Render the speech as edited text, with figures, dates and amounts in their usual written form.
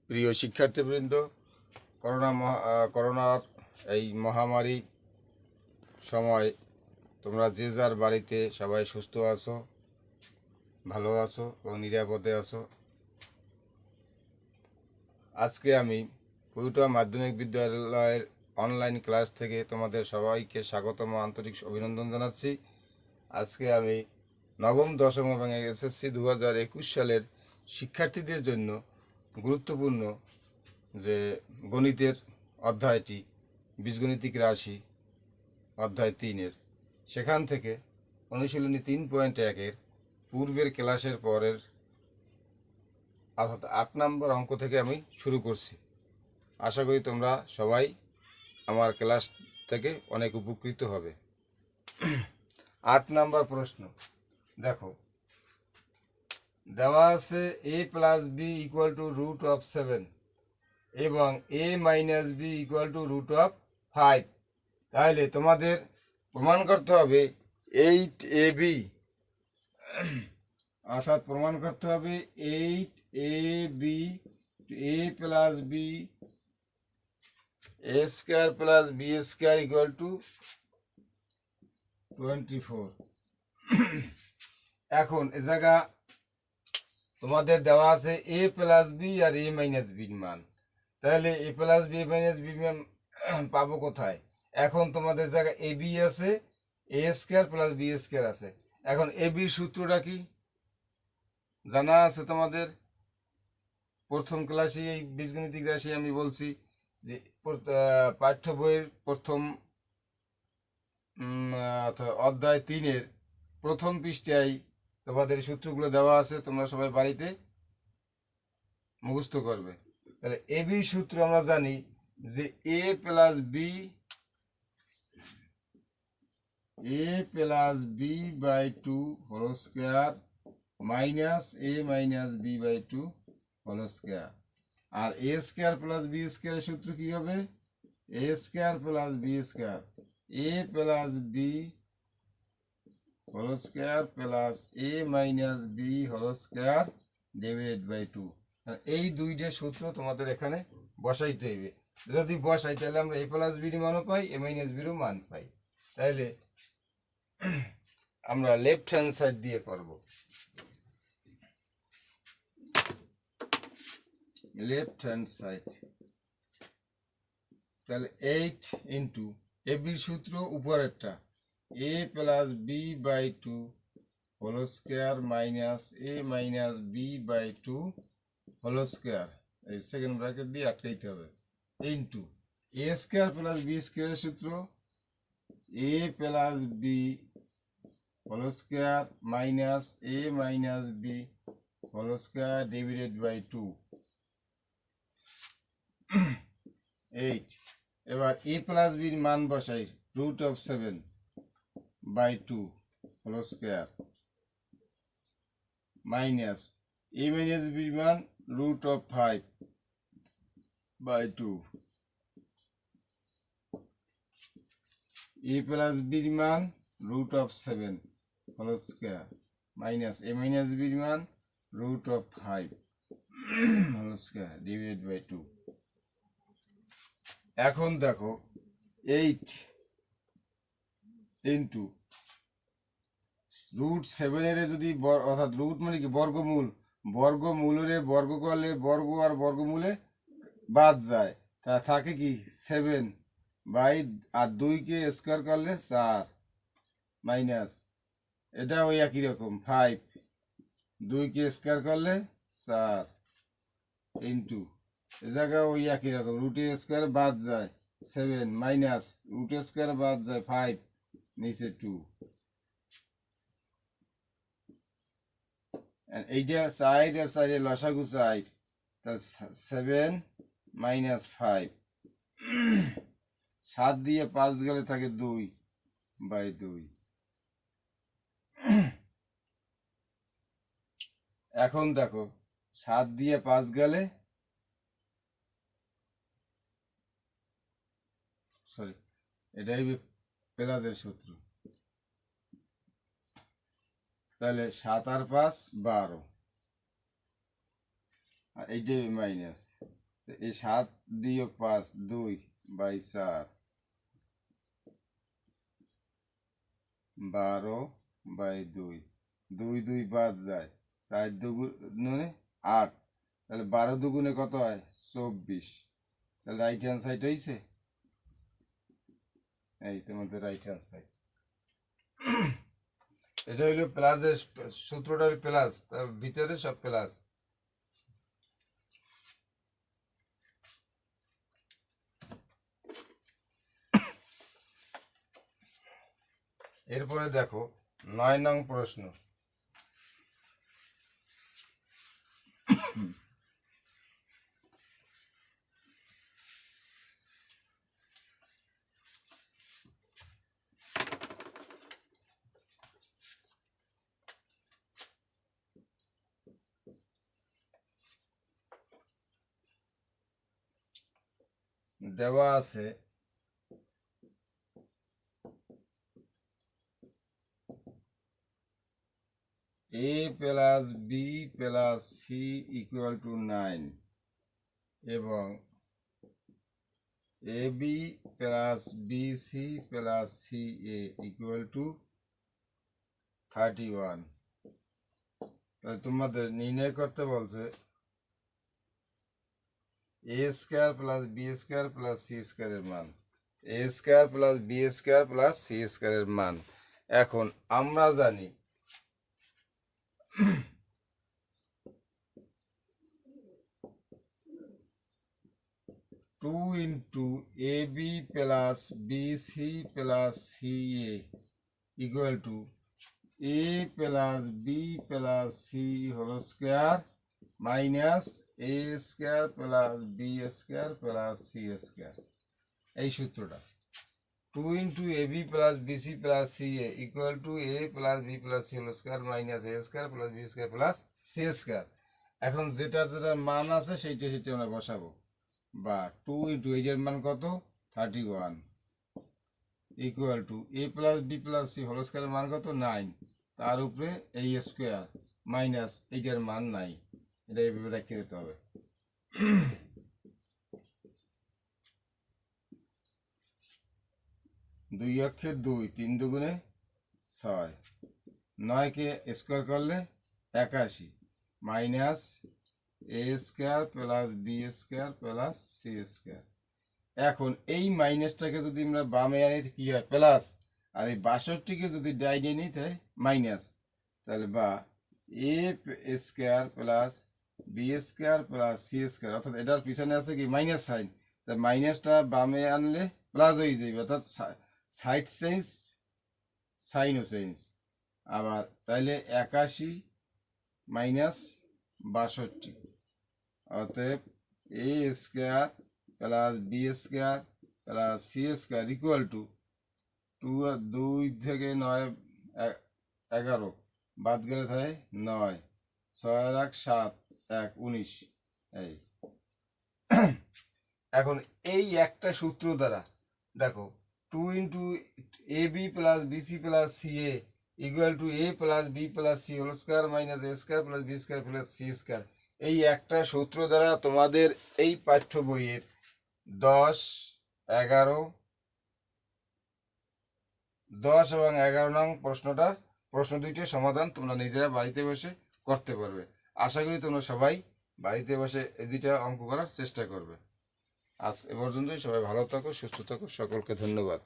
প্রিয় শিক্ষার্থীবৃন্দ, করোনার এই মহামারী সময় তোমরা যে যার বাড়িতে সবাই সুস্থ আছো, ভালো আছো এবং নিরাপদে আছো। আজকে আমি পৌটা মাধ্যমিক বিদ্যালয়ের অনলাইন ক্লাস থেকে তোমাদের সবাইকে স্বাগতম, আন্তরিক অভিনন্দন জানাচ্ছি। আজকে আমি নবম, দশম এবং এসএসসি 2021 সালের শিক্ষার্থীদের জন্য গুরুত্বপূর্ণ যে গণিতের অধ্যায়টি, বীজগণিতিক রাশি অধ্যায় 3-এর, সেখান থেকে অনুশীলনী 3.1-এর পূর্বের ক্লাসের পরের অর্থাৎ 8 নম্বর অঙ্ক থেকে আমি শুরু করছি। আশা করি তোমরা সবাই আমার ক্লাস থেকে অনেক উপকৃত হবে। 8 নম্বর প্রশ্ন দেখো, দেওয়া আছে a plus b equal to √7 এবং a minus b equal to √5। তাহলে তোমাদের প্রমাণ করতে হবে 8ab, অর্থাৎ প্রমাণ করতে হবে 8ab a plus b a square plus b square equal to 24। এখন এ জায়গা তোমাদের দেওয়া আছে a প্লাস বি আর a মাইনাস বির মান। তাহলে a plus b minus b মান পাবো কোথায়? এখন তোমাদের জায়গায় এ বি আছে, a square plus b square আছে। এখন এ বির সূত্রটা কি জানা আছে তোমাদের? প্রথম ক্লাসে এই বীজগণিতিক রাশি আমি বলছি যে পাঠ্য বইয়ের প্রথম অধ্যায় 3-এর প্রথম পৃষ্ঠায় তোমাদের সূত্রগুলো দেওয়া আছে, তোমরা সবাই বাড়িতে মুখস্থ করবে। তাহলে এ বি সূত্র আমরা জানি যে a plus b by 2 whole square minus a minus b by 2 whole square. আর a স্কোয়ার প্লাস বি স্কোয়ারের সূত্র কি হবে? a square plus b square, a plus b whole square plus a minus b whole square divided by 2। এই দুইটা সূত্র তোমাদের এখানে বসাইতে হইবে। যদি বসাই তাহলে আমরা a প্লাস বির মানও পাই, a মাইনাস বিরও মান পাই। তাহলে আমরা লেফট হ্যান্ড সাইড দিয়ে করব। লেফট হ্যান্ড সাইড, তাহলে 8 ইন্টু এ বির সূত্র উপরেরটা a plus b by 2 whole square minus a minus b by 2 whole square, এই সেকেন্ড ব্র্যাকেট দিয়ে আটকাইতে হবে, into a square plus B স্কোয়ারের সূত্র a plus b whole square minus a minus b whole square divided by 2 8। এবার a plus বির মান বসাই √7 by 2 whole square minus a minus বির মান √5 বাই 2, a প্লাস বির মান √7 whole square minus a minus বির মান √5 হোল স্কোয়ার ডিভাইডেড বাই 2। এখন দেখো 8 ইন্টু √7 এর যদি অর্থাৎ রুট মানে কি বর্গমূল, বর্গমূলের বর্গ করলে বর্গ আর বর্গমূলে বাদ যায়, তা থাকে কি 7 বাই, আর 2কে স্কোয়ার করলে 4 মাইনাস এটা ওই একই রকম 5, 2কে স্কোয়ার করলে 4 ইন্টু এ জায়গায় ওই একই রকম রুটে স্কোয়ার বাদ যায় 7 মাইনাস রুট স্কোয়ার বাদ যায় 5, নিচে 2। এইটা সাইড আর সাইডে লসাগু সাইড, তা 7 মাইনাস 5, 7 দিয়ে 5 গেলে থাকে 2 বাই 2। এখন দেখো 7 দিয়ে 5 গেলে, সরি এটাই পেলাদের সূত্র, তাহলে 7 আর 5 12, আর এইটাই মাইনাস এই 7 বিয়োগ 5 2/4 12/2 2 2 বাদ যায় 4 দুগুণে 8 তাহলে 12 দুগুণে কত হয় 24 তাহলে রাইট হ্যান্ড সাইড হয়েছে এই তোমাদের রাইট হ্যান্ড সাইড এটা হইলো প্লাসের সূত্রটা প্লাস তার ভিতরে সব প্লাস এরপরে দেখো 9 নং প্রশ্ন দেওয়া আছে a plus B plus C equal to 9 এবং A B plus B C plus C A equal to 31 তাহলে তোমাদের নির্ণয় করতে বলছে A square plus B square plus C স্কয়ারের মান A square plus B square plus C স্কয়ারের মান এখন আমরা জানি two into A B plus B C plus C A equal to A plus B plus C whole square minus A square plus B square plus C square এই সূত্রটা two into A B plus B C plus C A equal to A plus B plus C whole square minus A square plus B square plus C square এখন যেটার মান আছে সেইটা আমরা বসাবো বা টু ইন্টু এইটার মান কত 31 equal to A plus B plus C whole স্কয়ারের মান কত 9 তার উপরে এই স্কয়ার মাইনাস এইটার মান নাই এটা এইভাবে রেখে দিতে হবে দুই অক্ষে 2 3 দুগুণে 6 9 কে স্কয়ার করলে 81 মাইনাস এ square plus B square plus C square এখন এই মাইনাসটাকে যদি আমরা বামে আনি কি হয় প্লাস আর এই 62কে যদি ডাইনে নিই তাই মাইনাস তাহলে বা A square plus B square plus C square অর্থাৎ এটার পিছনে আছে কি মাইনাস সাইন তাই মাইনাসটা বামে আনলে প্লাস হয়ে যাবে অর্থাৎ সাইড চেঞ্জ সাইনও চেঞ্জ আবার তাইলে 81 মাইনাস 62 অতএব A square plus B square plus C square equal to 2 থেকে 9 11 বাদ গেলে থাকে 9 6 1 7 1 19 এই এখন এই একটা সূত্র দ্বারা দেখো 2 into A B plus B C plus C A equal to A plus B plus C whole square minus A square plus B square plus C square এই একটা সূত্র দ্বারা তোমাদের এই পাঠ্য বইয়ের 10 11 এবং 11 নং প্রশ্ন দুইটির সমাধান তোমরা নিজেরা বাড়িতে বসে করতে পারবে আশা করি তোমরা সবাই বাড়িতে বসে এই দুইটা অঙ্ক করার চেষ্টা করবে আজ এ পর্যন্তই সবাই ভালো থাকো সুস্থ থাকো সকলকে ধন্যবাদ